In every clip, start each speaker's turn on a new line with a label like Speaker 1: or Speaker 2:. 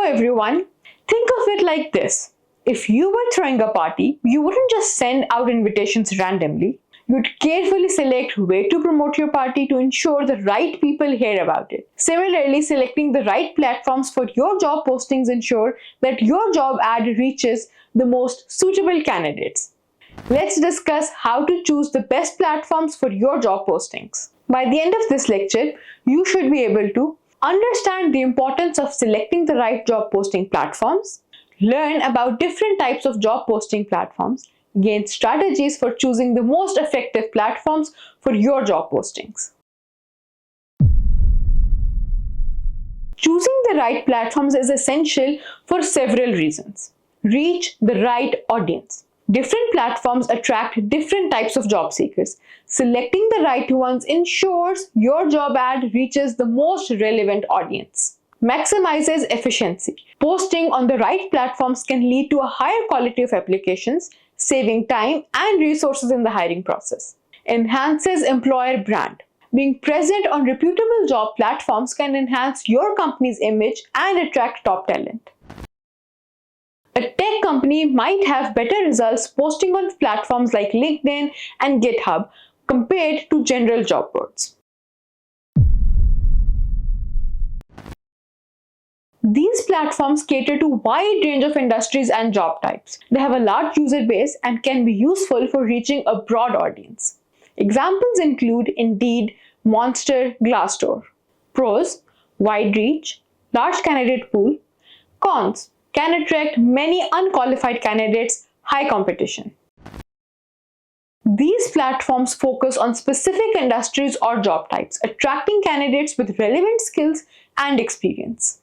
Speaker 1: everyone. Think of it like this. If you were throwing a party, you wouldn't just send out invitations randomly. You'd carefully select where to promote your party to ensure the right people hear about it. Similarly, selecting the right platforms for your job postings ensure that your job ad reaches the most suitable candidates. Let's discuss how to choose the best platforms for your job postings. By the end of this lecture, you should be able to understand the importance of selecting the right job posting platforms, learn about different types of job posting platforms, gain strategies for choosing the most effective platforms for your job postings. Choosing the right platforms is essential for several reasons. Reach the right audience. Different platforms attract different types of job seekers. Selecting the right ones ensures your job ad reaches the most relevant audience. Maximizes efficiency. Posting on the right platforms can lead to a higher quality of applications, saving time and resources in the hiring process. Enhances employer brand. Being present on reputable job platforms can enhance your company's image and attract top talent. A tech company might have better results posting on platforms like LinkedIn and GitHub compared to general job boards. These platforms cater to a wide range of industries and job types. They have a large user base and can be useful for reaching a broad audience. Examples include Indeed, Monster, Glassdoor. Pros: wide reach, large candidate pool. Cons: can attract many unqualified candidates, high competition. These platforms focus on specific industries or job types, attracting candidates with relevant skills and experience.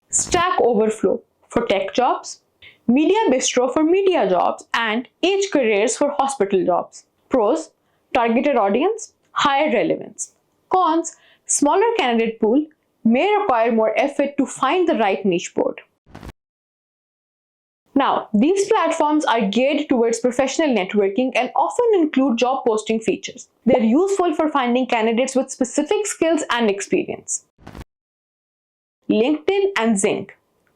Speaker 1: Stack Overflow for tech jobs, Media Bistro for media jobs, and Age Careers for hospital jobs. Pros: targeted audience, higher relevance. Cons: smaller candidate pool, may require more effort to find the right niche board. Now, these platforms are geared towards professional networking and often include job posting features. They're useful for finding candidates with specific skills and experience. LinkedIn and Xing.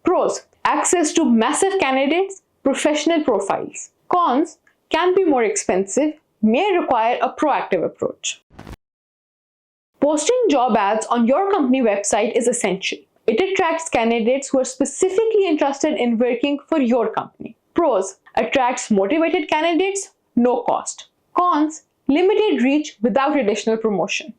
Speaker 1: Pros: access to massive candidates, professional profiles. Cons: can be more expensive, may require a proactive approach. Posting job ads on your company website is essential. It attracts candidates who are specifically interested in working for your company. Pros: attracts motivated candidates, no cost. Cons: limited reach without additional promotion.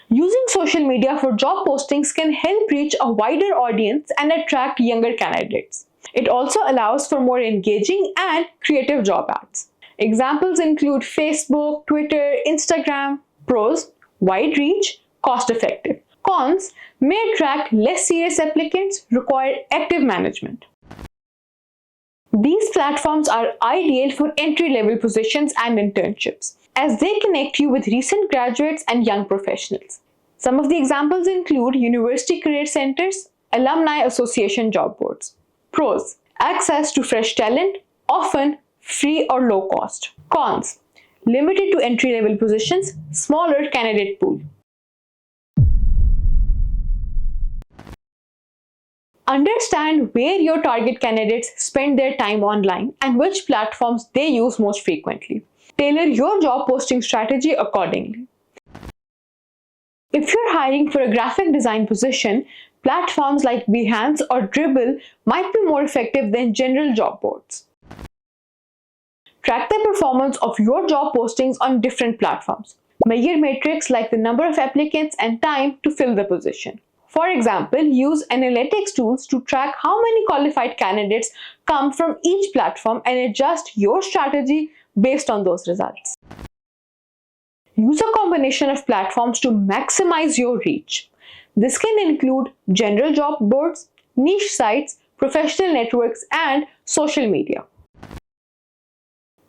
Speaker 1: Using social media for job postings can help reach a wider audience and attract younger candidates. It also allows for more engaging and creative job ads. Examples include Facebook, Twitter, Instagram. Pros: wide reach, cost effective. Cons: may attract less serious applicants, require active management. These platforms are ideal for entry-level positions and internships, as they connect you with recent graduates and young professionals. Some of the examples include University Career Centers, Alumni Association job boards. Pros: access to fresh talent, often free or low cost. Cons: limited to entry-level positions, smaller candidate pool. Understand where your target candidates spend their time online and which platforms they use most frequently. Tailor your job posting strategy accordingly. If you're hiring for a graphic design position, platforms like Behance or Dribbble might be more effective than general job boards. Track the performance of your job postings on different platforms. Measure metrics like the number of applicants and time to fill the position. For example, use analytics tools to track how many qualified candidates come from each platform and adjust your strategy based on those results. Use a combination of platforms to maximize your reach. This can include general job boards, niche sites, professional networks, and social media.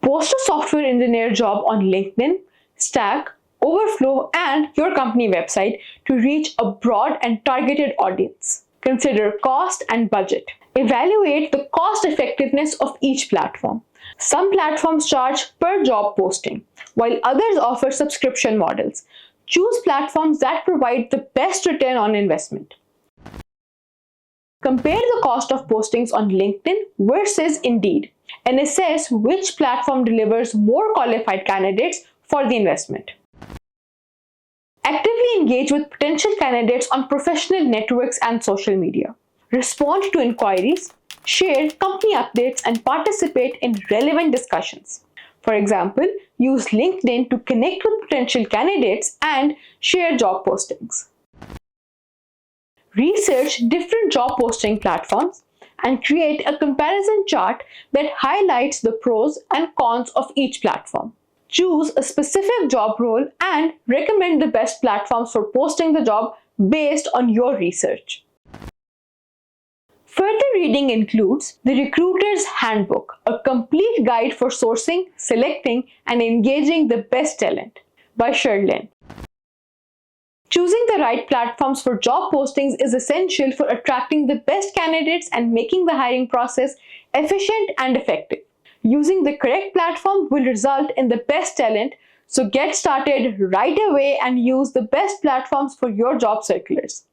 Speaker 1: Post a software engineer job on LinkedIn, Stack, Overflow, and your company website to reach a broad and targeted audience. Consider cost and budget. Evaluate the cost effectiveness of each platform. Some platforms charge per job posting, while others offer subscription models. Choose platforms that provide the best return on investment. Compare the cost of postings on LinkedIn versus Indeed and assess which platform delivers more qualified candidates for the investment. Actively engage with potential candidates on professional networks and social media. Respond to inquiries, share company updates, and participate in relevant discussions. For example, use LinkedIn to connect with potential candidates and share job postings. Research different job posting platforms and create a comparison chart that highlights the pros and cons of each platform. Choose a specific job role and recommend the best platforms for posting the job based on your research. Further reading includes The Recruiter's Handbook, a complete guide for sourcing, selecting, and engaging the best talent by Sherlyn. Choosing the right platforms for job postings is essential for attracting the best candidates and making the hiring process efficient and effective. Using the correct platform will result in the best talent, so get started right away and use the best platforms for your job circulars.